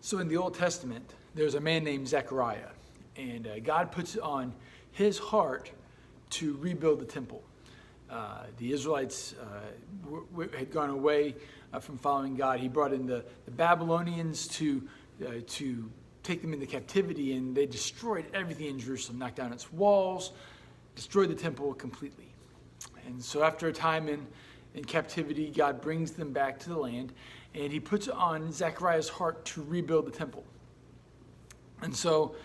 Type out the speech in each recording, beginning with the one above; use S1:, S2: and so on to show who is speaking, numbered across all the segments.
S1: So in the Old Testament, there's a man named Zechariah, and God puts it on his heart to rebuild the temple. The Israelites had gone away from following God. He brought in the Babylonians to take them into captivity, and they destroyed everything in Jerusalem, knocked down its walls, destroyed the temple completely. And so after a time in captivity, God brings them back to the land, and he puts it on Zechariah's heart to rebuild the temple. And so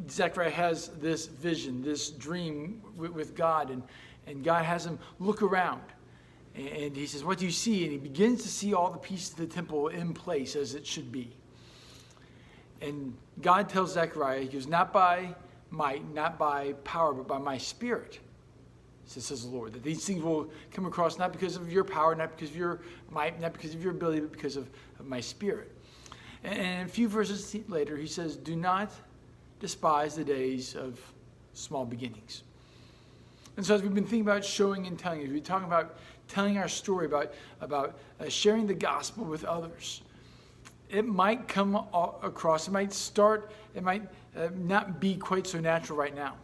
S1: Zechariah has this vision, this dream with God, and God has him look around. And he says, "What do you see?" And he begins to see all the pieces of the temple in place as it should be. And God tells Zechariah, he goes, "Not by might, not by power, but by my spirit, says the Lord. That these things will come across not because of your power, not because of your might, not because of your ability, but because of my spirit." And a few verses later, he says, "Do not despise the days of small beginnings." And so as we've been thinking about showing and telling, as we've been talking about telling our story, about sharing the gospel with others, it might come across, it might not be quite so natural right now.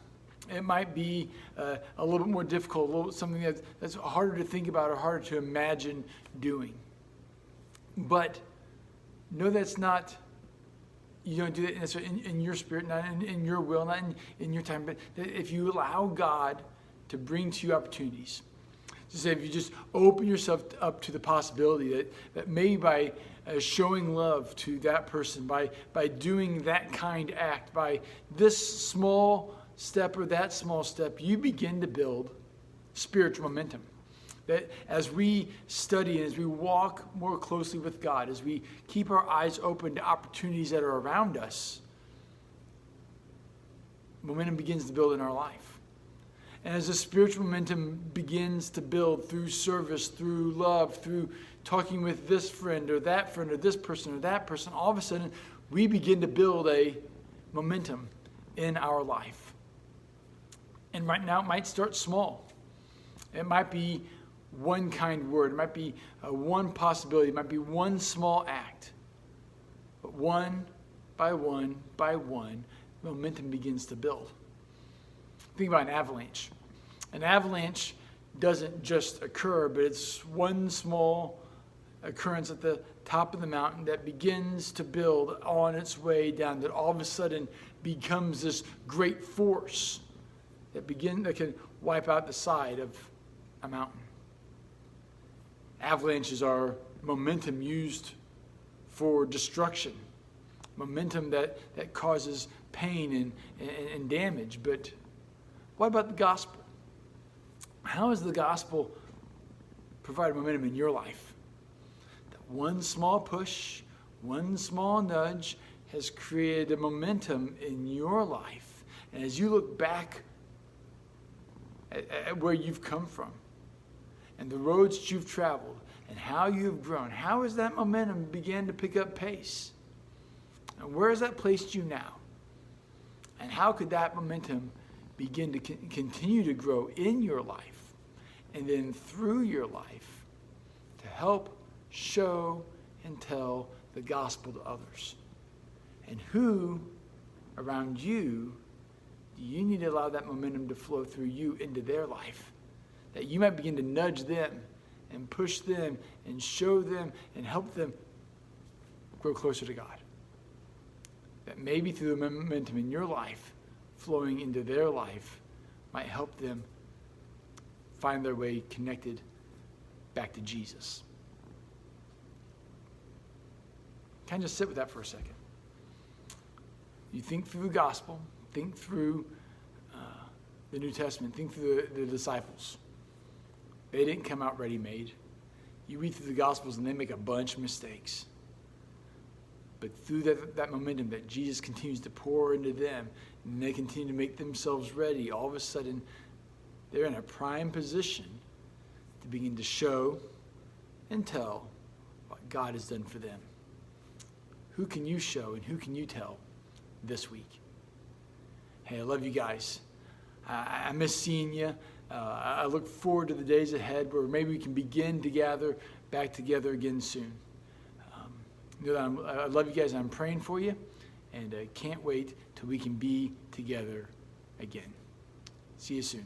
S1: It might be a little bit more difficult, something that's harder to think about or harder to imagine doing. But know that's not, you don't do that necessarily in your spirit, not in your will, not in your time, but that if you allow God to bring to you opportunities, to say if you just open yourself up to the possibility that maybe by showing love to that person, by doing that kind act, by this small step or that small step, you begin to build spiritual momentum. That as we study and as we walk more closely with God, as we keep our eyes open to opportunities that are around us, momentum begins to build in our life. And as the spiritual momentum begins to build through service, through love, through talking with this friend or this person or that person, all of a sudden we begin to build a momentum in our life. And right now it might start small. It might be one kind word. It might be one possibility. It might be one small act. But one by one by one, momentum begins to build. Think about an avalanche. An avalanche doesn't just occur, but it's one small occurrence at the top of the mountain that begins to build on its way down, that all of a sudden becomes this great force that can wipe out the side of a mountain. Avalanches are momentum used for destruction, momentum that causes pain and damage. But what about the gospel? How has the gospel provided momentum in your life? That one small push, one small nudge has created a momentum in your life. And as you look back at where you've come from and the roads that you've traveled and how you've grown, how has that momentum began to pick up pace? And where has that placed you now? And how could that momentum begin to continue to grow in your life and then through your life to help show and tell the gospel to others? And who around you do you need to allow that momentum to flow through you into their life? That you might begin to nudge them and push them and show them and help them grow closer to God. That maybe through the momentum in your life flowing into their life might help them find their way connected back to Jesus. Kind of just sit with that for a second. You think through the gospel, think through the New Testament, think through the disciples. They didn't come out ready-made. You read through the Gospels and they make a bunch of mistakes. But through that momentum that Jesus continues to pour into them, and they continue to make themselves ready, all of a sudden they're in a prime position to begin to show and tell what God has done for them. Who can you show and who can you tell this week? Hey, I love you guys. I miss seeing you. I look forward to the days ahead where maybe we can begin to gather back together again soon. know that I love you guys. I'm praying for you, and I can't wait till we can be together again. See you soon.